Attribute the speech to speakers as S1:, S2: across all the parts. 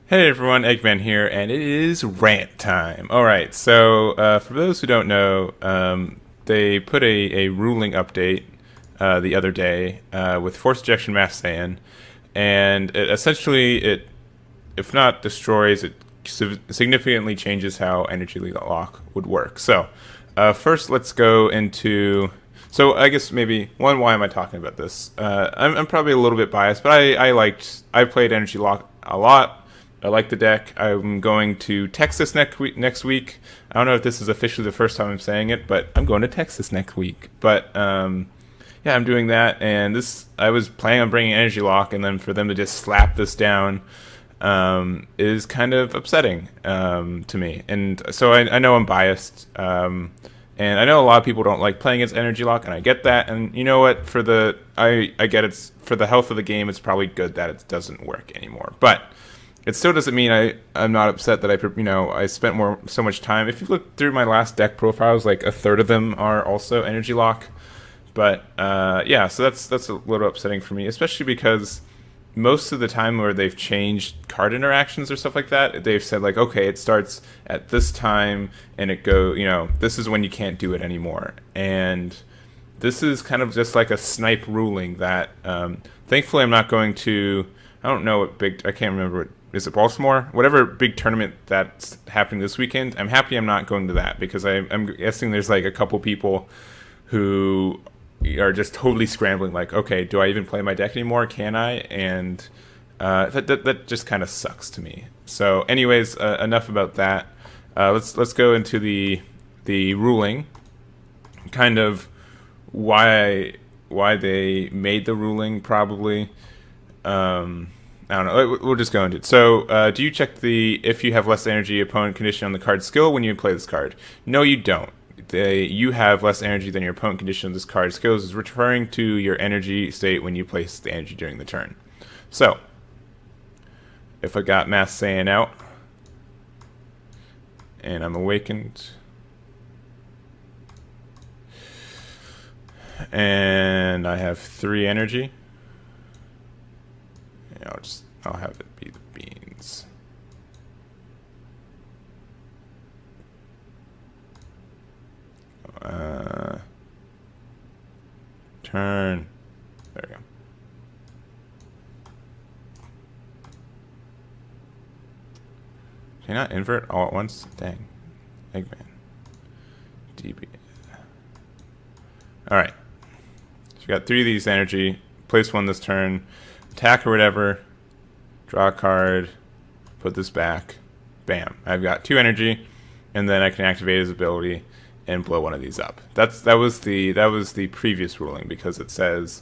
S1: Hey everyone, Eggman here, and it is rant time. Alright, so for those who don't know, they put a ruling update the other day with force ejection mass Saiyan, and it, if not destroys, it significantly changes how energy lock would work. So, first let's go into. So I guess maybe one, why am I talking about this? I'm probably a little bit biased, but I played Energy Lock a lot. I like the deck. I'm going to Texas next week. I don't know if this is officially the first time I'm saying it, but I'm going to Texas next week. But yeah, I'm doing that, and this I was planning on bringing Energy Lock, and then for them to just slap this down is kind of upsetting to me. And so I know I'm biased, and I know a lot of people don't like playing against Energy Lock, and I get that. And you know what? I get it's for the health of the game. It's probably good that it doesn't work anymore, but it still doesn't mean I'm not upset that I spent so much time. If you look through my last deck profiles, like a third of them are also Energy Lock. But yeah, so that's a little upsetting for me, especially because most of the time where they've changed card interactions or stuff like that, they've said like, okay, it starts at this time and this is when you can't do it anymore. And this is kind of just like a snipe ruling that thankfully I'm not going to. I don't know I can't remember what. Is it Baltimore? Whatever big tournament that's happening this weekend, I'm happy I'm not going to that because I'm guessing there's like a couple people who are just totally scrambling. Like, okay, do I even play my deck anymore? Can I? And that just kind of sucks to me. So, anyways, enough about that. Let's go into the ruling. Kind of why they made the ruling probably. I don't know. We'll just go into it. So, do you check the if you have less energy opponent condition on the card skill when you play this card? No, you don't. You have less energy than your opponent condition on this card skills is referring to your energy state when you place the energy during the turn. So, if I got Mass Saiyan out and I'm awakened and I have 3 energy. I'll have it be the beans. Turn. There we go. Can I not invert all at once? Dang. Egman. DBS. Alright. So you got 3 of these energy. Place 1 this turn. Attack or whatever. Draw a card, put this back, bam. I've got 2 energy, and then I can activate his ability and blow one of these up. That was the previous ruling because it says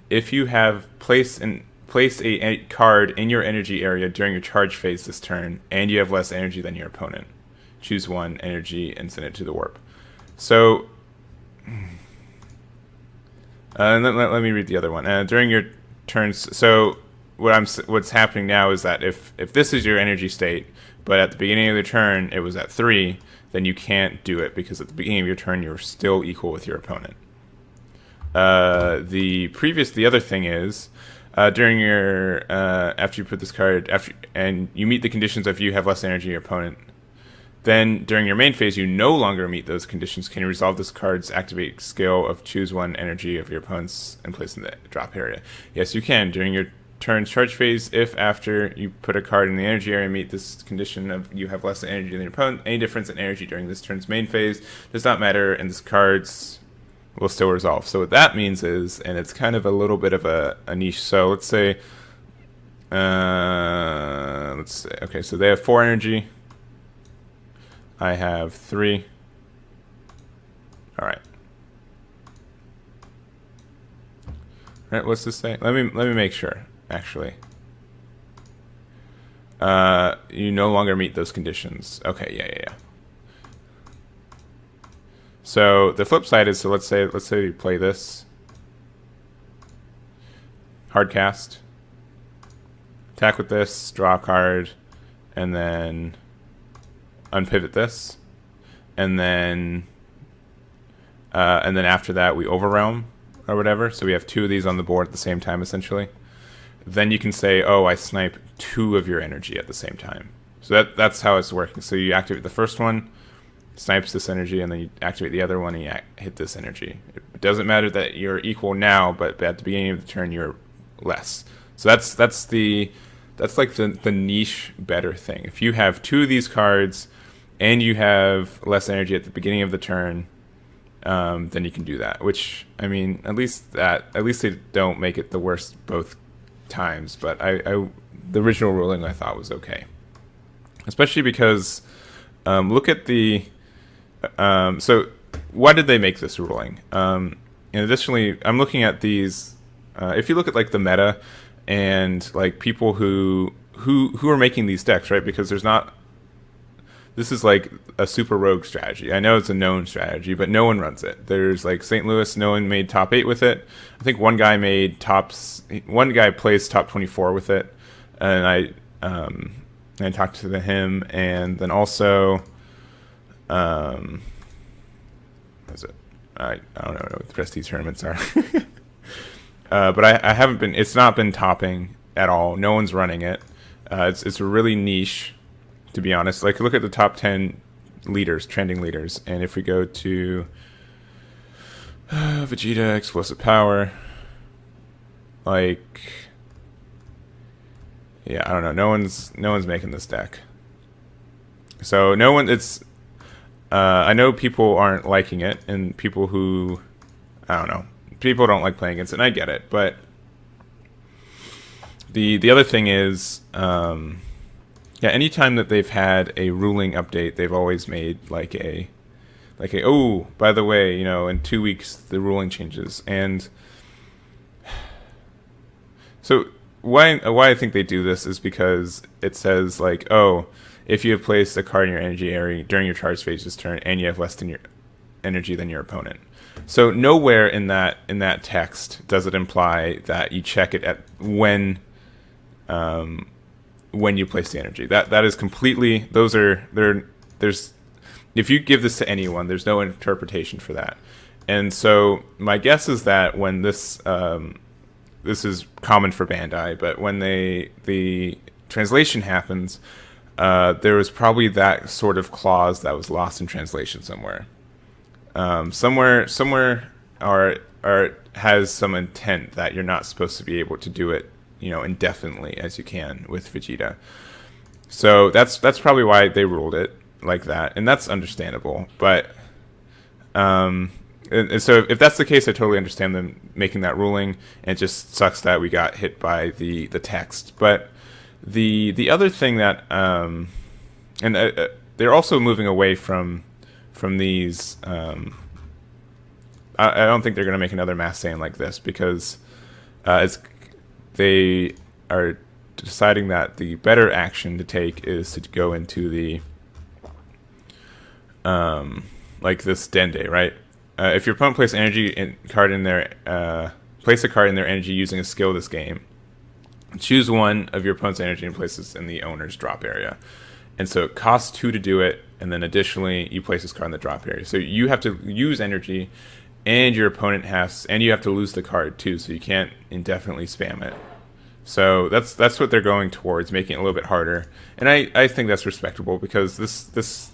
S1: if you have placed a card in your energy area during your charge phase this turn, and you have less energy than your opponent, choose 1 energy and send it to the warp. So, let me read the other one. During your turns, so. What's happening now is that if this is your energy state, but at the beginning of the turn it was at 3, then you can't do it because at the beginning of your turn you're still equal with your opponent. The other thing is during your after you put this card and you meet the conditions of you have less energy than your opponent, then during your main phase you no longer meet those conditions. Can you resolve this card's activate skill of choose 1 energy of your opponent's and place in the drop area? Yes, you can. During your turn's charge phase, if after you put a card in the energy area meet this condition of you have less energy than your opponent, any difference in energy during this turn's main phase does not matter and this cards will still resolve. So what that means is, and it's kind of a little bit of a niche, so let's say okay, so they have 4 energy, I have 3. Alright. Alright, what's this say? Let me make sure. Actually, you no longer meet those conditions. Okay, yeah. So the flip side is, so let's say you play this hard cast, attack with this, draw a card, and then unpivot this, and then after that we overrealm or whatever. So we have 2 of these on the board at the same time essentially. then you can say, oh, I snipe 2 of your energy at the same time. So that's how it's working. So you activate the first one, snipes this energy, and then you activate the other one and you hit this energy. It doesn't matter that you're equal now, but at the beginning of the turn you're less. So that's like the niche better thing. If you have 2 of these cards and you have less energy at the beginning of the turn, then you can do that. Which, I mean, at least they don't make it the worst both times. But the original ruling I thought was okay, especially because look at the so why did they make this ruling? And additionally, I'm looking at these. If you look at like the meta and like people who are making these decks, right? Because this is like a super rogue strategy. I know it's a known strategy, but no one runs it. There's like St. Louis, no one made top 8 with it. I think one guy plays top 24 with it, and I talked to him, and then also, what is it? I don't know what the rest of these tournaments are. But I haven't been. It's not been topping at all. No one's running it. It's really niche, to be honest. Like, look at the top 10 leaders, trending leaders, and if we go to Vegeta, Explosive Power, like, yeah, I don't know. No one's making this deck. So no one. It's. I know people aren't liking it, and people who, I don't know. People don't like playing against it, and I get it, but the other thing is, anytime that they've had a ruling update, they've always made like a oh, by the way, in 2 weeks the ruling changes. And so why I think they do this is because it says like, oh, if you have placed a card in your energy area during your charge phase this turn and you have less than your energy than your opponent. So nowhere in that text does it imply that you check it at when you place the energy. That is completely. There's if you give this to anyone, there's no interpretation for that. And so my guess is that when this is common for Bandai, but when the translation happens, there was probably that sort of clause that was lost in translation somewhere. Somewhere has some intent that you're not supposed to be able to do it, indefinitely as you can with Vegeta. So that's probably why they ruled it like that, and that's understandable. But and so if that's the case, I totally understand them making that ruling. And it just sucks that we got hit by the text. But the other thing that they're also moving away from these. I don't think they're going to make another mass saying like this, because they are deciding that the better action to take is to go into the like this Dende, right? If your opponent places place a card in their energy using a skill this game, choose one of your opponent's energy and places in the owner's drop area. And so it costs 2 to do it, and then additionally you place this card in the drop area. So you have to use energy, and your opponent and you have to lose the card too, so you can't indefinitely spam it. So that's what they're going towards, making it a little bit harder. And I think that's respectable, because this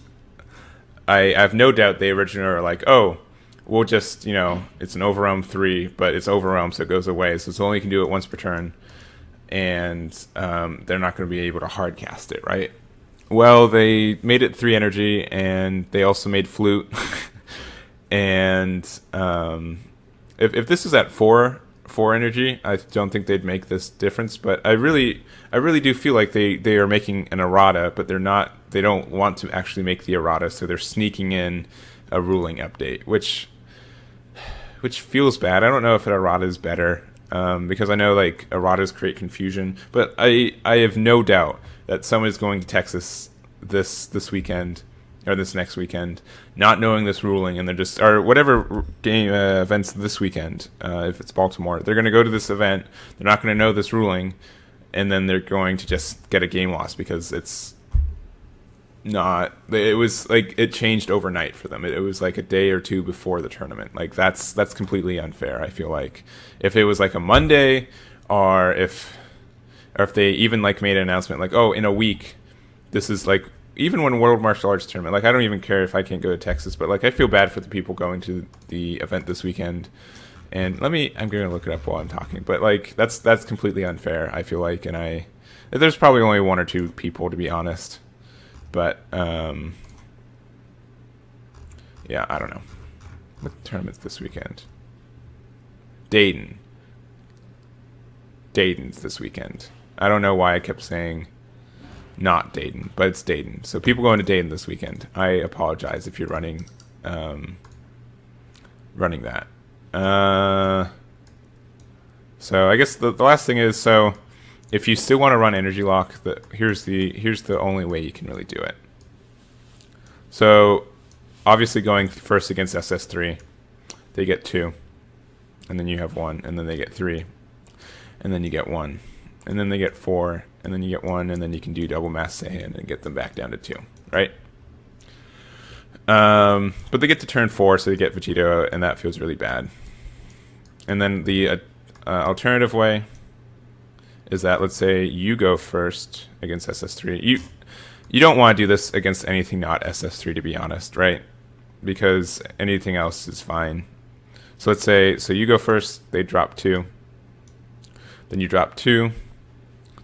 S1: I have no doubt they originally are like, oh, we'll just, it's an overwhelm 3, but it's overwhelm, so it goes away. So it's only you can do it once per turn, and they're not going to be able to hard cast it, right? Well, they made it 3 energy, and they also made flute. And if this is at 4 energy, I don't think they'd make this difference. But I really do feel like they are making an errata, but they're not. They don't want to actually make the errata, so they're sneaking in a ruling update, which feels bad. I don't know if an errata is better, because I know like erratas create confusion, but I have no doubt that someone is going to Texas this weekend or this next weekend, not knowing this ruling, and they're just, or whatever game events this weekend. If it's Baltimore, they're going to go to this event. They're not going to know this ruling, and then they're going to just get a game loss because it's not. It was like it changed overnight for them. It was like a day or two before the tournament. Like that's completely unfair. I feel like if it was like a Monday, or if or if they even like made an announcement like, oh, in a week, this is like, even when World Martial Arts Tournament, like I don't even care if I can't go to Texas, but like I feel bad for the people going to the event this weekend. And I'm going to look it up while I'm talking, but like that's completely unfair, I feel like, and there's probably only one or two people, to be honest. But yeah, I don't know. What tournaments this weekend? Dayton's this weekend. I don't know why I kept saying not Dayton, but it's Dayton. So people going to Dayton this weekend. I apologize if you're running that. So I guess the last thing is, so if you still want to run Energy Lock, here's the only way you can really do it. So obviously going first against SS3, they get 2, and then you have 1, and then they get 3, and then you get 1, and then they get 4, and then you get 1, and then you can do double Mass Saiyan and get them back down to 2, right? But they get to turn 4, so they get Vegeta, and that feels really bad. And then the alternative way is that, let's say you go first against SS3. You don't want to do this against anything not SS3, to be honest, right? Because anything else is fine. So let's say, so you go first, they drop 2, then you drop 2,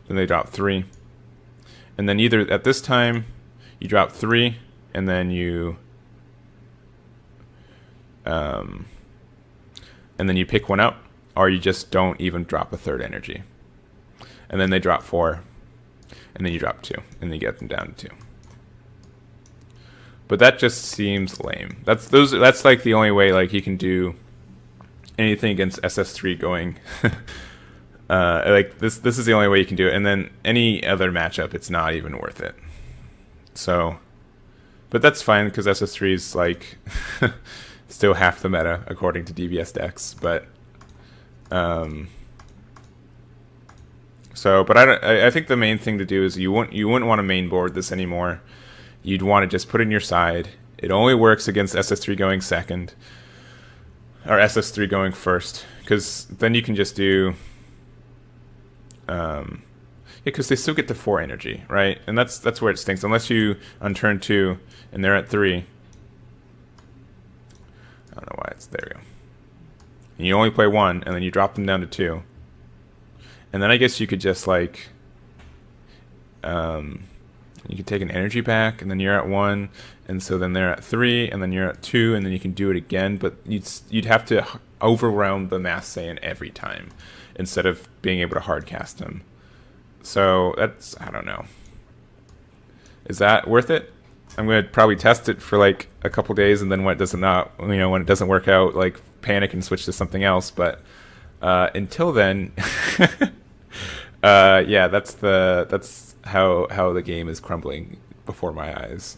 S1: then they drop 3, and then either at this time you drop 3, and then you pick one up, or you just don't even drop a third energy, and then they drop 4, and then you drop 2, and then you get them down to 2. But that just seems lame. That's like the only way like you can do anything against SS3 going. Like this is the only way you can do it, and then any other matchup, it's not even worth it. So, but that's fine because SS3 is like still half the meta according to DBS decks. But but I think the main thing to do is you wouldn't want to main board this anymore. You'd want to just put it in your side. It only works against SS3 going second, or SS3 going first, because then you can just do because they still get to 4 energy, right? And that's where it stinks. Unless you on turn 2 and they're at 3. I don't know why there we go. And you only play 1, and then you drop them down to 2. And then I guess you could just like you could take an energy back, and then you're at 1, and so then they're at 3, and then you're at 2, and then you can do it again. But you'd have to overwhelm the Mass Saiyan every time instead of being able to hard cast them. So that's, I don't know. Is that worth it? I'm gonna probably test it for like a couple days, and then when it doesn't work out, like panic and switch to something else. But until then, yeah, that's how the game is crumbling before my eyes.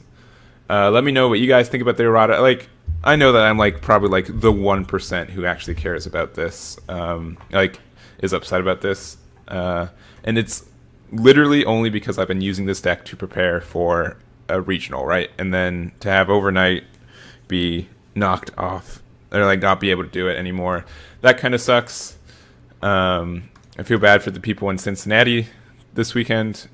S1: Let me know what you guys think about the errata. Like, I know that I'm like probably like the 1% who actually cares about this, like is upset about this, and it's literally only because I've been using this deck to prepare for a regional, right? And then to have overnight be knocked off, or like not be able to do it anymore, that kind of sucks. I feel bad for the people in Cincinnati this weekend,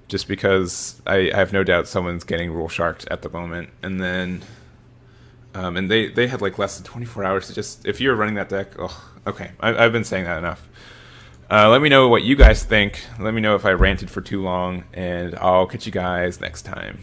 S1: just because I have no doubt someone's getting rule sharked at the moment. And then and they had like less than 24 hours to just, if you're running that deck, okay, I've been saying that enough. Let me know what you guys think. Let me know if I ranted for too long, and I'll catch you guys next time.